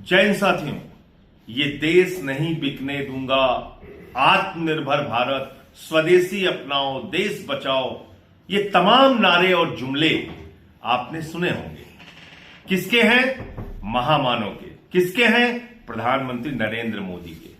जय हिंद साथियों, ये देश नहीं बिकने दूंगा, आत्मनिर्भर भारत, स्वदेशी अपनाओ, देश बचाओ, ये तमाम नारे और जुमले आपने सुने होंगे। किसके हैं? महामानव के। किसके हैं? प्रधानमंत्री नरेंद्र मोदी के।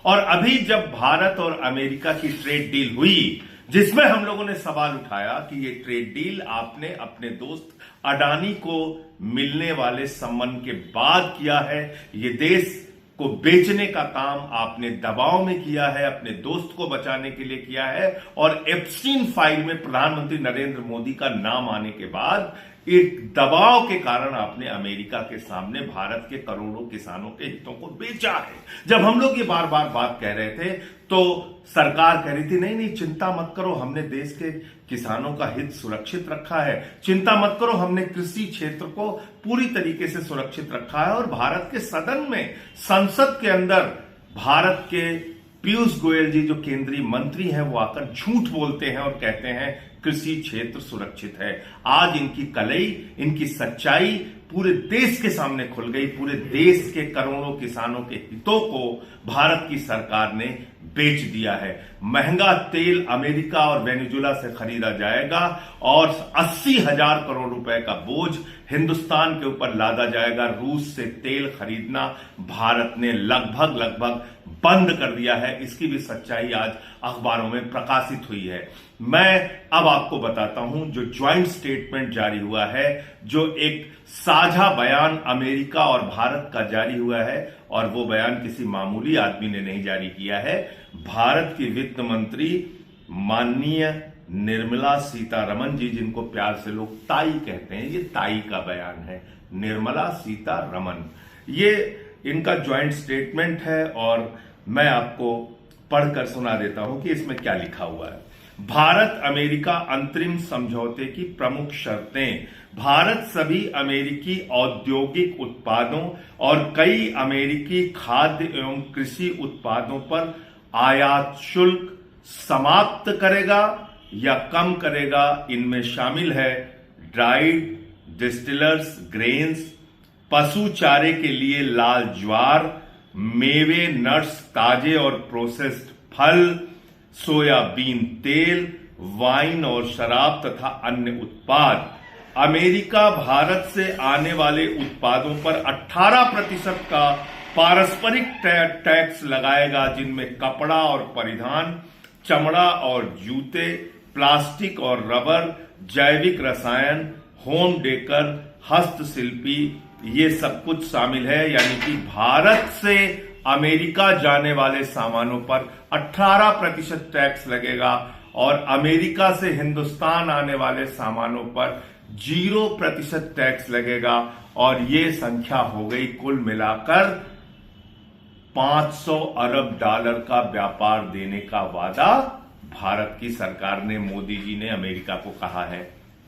और अभी जब भारत और अमेरिका की ट्रेड डील हुई, जिसमें हम लोगों ने सवाल उठाया कि ये ट्रेड डील आपने अपने दोस्त अडानी को मिलने वाले सम्मान के बाद किया है, ये देश को बेचने का काम आपने दबाव में किया है, अपने दोस्त को बचाने के लिए किया है, और एप्स्टीन फाइल में प्रधानमंत्री नरेंद्र मोदी का नाम आने के बाद एक दबाव के कारण आपने अमेरिका के सामने भारत के करोड़ों किसानों के हितों को बेचा है। जब हम लोग ये बार बार बात कह रहे थे तो सरकार कह रही थी नहीं चिंता मत करो, हमने देश के किसानों का हित सुरक्षित रखा है, चिंता मत करो, हमने कृषि क्षेत्र को पूरी तरीके से सुरक्षित रखा है। और भारत के सदन में, संसद के अंदर भारत के पीयूष गोयल जी जो केंद्रीय मंत्री हैं, वो आकर झूठ बोलते हैं और कहते हैं कृषि क्षेत्र सुरक्षित है। आज इनकी कलई, इनकी सच्चाई पूरे देश के सामने खुल गई। पूरे देश के करोड़ों किसानों के हितों को भारत की सरकार ने बेच दिया है। महंगा तेल अमेरिका और वेनेजुएला से खरीदा जाएगा और 80,000 करोड़ रुपए का बोझ हिंदुस्तान के ऊपर लादा जाएगा। रूस से तेल खरीदना भारत ने लगभग बंद कर दिया है। इसकी भी सच्चाई आज अखबारों में प्रकाशित हुई है। मैं अब आपको बताता हूं जो ज्वाइंट स्टेटमेंट जारी हुआ है, जो एक साझा बयान अमेरिका और भारत का जारी हुआ है, और वो बयान किसी मामूली आदमी ने नहीं जारी किया है। भारत की वित्त मंत्री माननीय निर्मला सीतारमण जी, जिनको प्यार से लोग ताई कहते हैं, ये ताई का बयान है, निर्मला सीतारमण। ये इनका ज्वाइंट स्टेटमेंट है और मैं आपको पढ़कर सुना देता हूं कि इसमें क्या लिखा हुआ है। भारत अमेरिका अंतरिम समझौते की प्रमुख शर्तें। भारत सभी अमेरिकी औद्योगिक उत्पादों और कई अमेरिकी खाद्य एवं कृषि उत्पादों पर आयात शुल्क समाप्त करेगा या कम करेगा। इनमें शामिल है ड्राइड डिस्टिलर्स ग्रेन्स, पशु चारे के लिए लाल ज्वार, मेवे, नट्स, ताजे और प्रोसेस्ड फल, सोयाबीन तेल, वाइन और शराब तथा अन्य उत्पाद। अमेरिका भारत से आने वाले उत्पादों पर 18% का पारस्परिक टैक्स लगाएगा, जिनमें कपड़ा और परिधान, चमड़ा और जूते, प्लास्टिक और रबर, जैविक रसायन, होम डेकर, हस्तशिल्पी, ये सब कुछ शामिल है। यानी कि भारत से अमेरिका जाने वाले सामानों पर 18% टैक्स लगेगा और अमेरिका से हिंदुस्तान आने वाले सामानों पर 0% टैक्स लगेगा। और ये संख्या हो गई कुल मिलाकर 500 अरब डॉलर का व्यापार देने का वादा भारत की सरकार ने, मोदी जी ने अमेरिका को कहा है।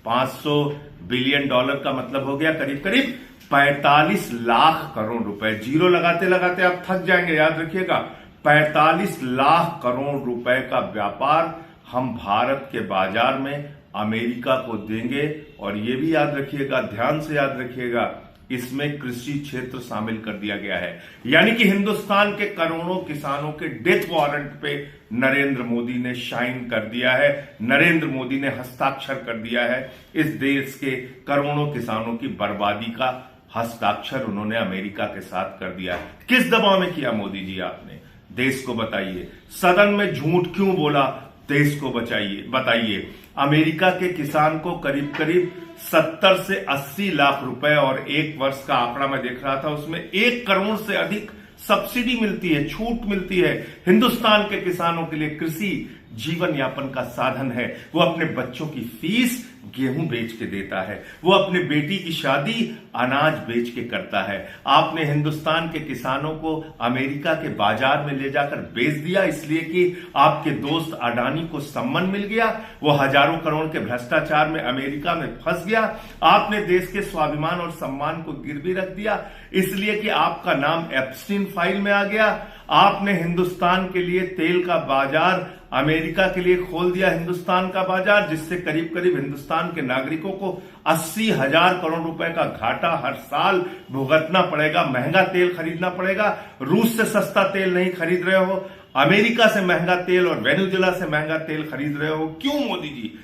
500 बिलियन डॉलर का मतलब हो गया करीब करीब 45 लाख करोड़ रुपए। जीरो लगाते लगाते आप थक जाएंगे, याद रखिएगा। 45 लाख करोड़ रुपए का व्यापार हम भारत के बाजार में अमेरिका को देंगे। और यह भी याद रखिएगा, ध्यान से याद रखिएगा, इसमें कृषि क्षेत्र शामिल कर दिया गया है। यानी कि हिंदुस्तान के करोड़ों किसानों के डेथ वारंट पे नरेंद्र मोदी ने साइन कर दिया है, नरेंद्र मोदी ने हस्ताक्षर कर दिया है। इस देश के करोड़ों किसानों की बर्बादी का हस्ताक्षर उन्होंने अमेरिका के साथ कर दिया है। किस दबाव में किया मोदी जी आपने? देश को बताइए। सदन में झूठ क्यों बोला? देश को बताइए। अमेरिका के किसान को करीब करीब 70 से 80 लाख रुपए, और एक वर्ष का आंकड़ा मैं देख रहा था, उसमें 1 करोड़ से अधिक सब्सिडी मिलती है, छूट मिलती है। हिंदुस्तान के किसानों के लिए कृषि जीवन यापन का साधन है। वो अपने बच्चों की फीस गेहूं बेच के देता है, वो अपने बेटी की शादी अनाज बेच के करता है। आपने हिंदुस्तान के किसानों को अमेरिका के बाजार में ले जाकर बेच दिया, इसलिए कि आपके दोस्त अडानी को सम्मान मिल गया, वो हजारों करोड़ के भ्रष्टाचार में अमेरिका में फंस गया। आपने देश के स्वाभिमान और सम्मान को गिरवी रख दिया, इसलिए कि आपका नाम एप्स्टीन फाइल में आ गया। आपने हिंदुस्तान के लिए तेल का बाजार अमेरिका के लिए खोल दिया हिंदुस्तान का बाजार, जिससे करीब करीब हिंदुस्तान के नागरिकों को 80,000 करोड़ रुपए का घाटा हर साल भुगतना पड़ेगा। महंगा तेल खरीदना पड़ेगा। रूस से सस्ता तेल नहीं खरीद रहे हो, अमेरिका से महंगा तेल और वेनेजुएला से महंगा तेल खरीद रहे हो। क्यों मोदी जी?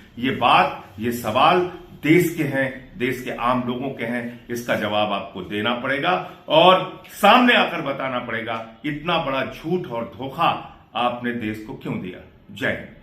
ये सवाल देश के हैं, देश के आम लोगों के हैं। इसका जवाब आपको देना पड़ेगा और सामने आकर बताना पड़ेगा इतना बड़ा झूठ और धोखा आपने देश को क्यों दिया। जय हिंद।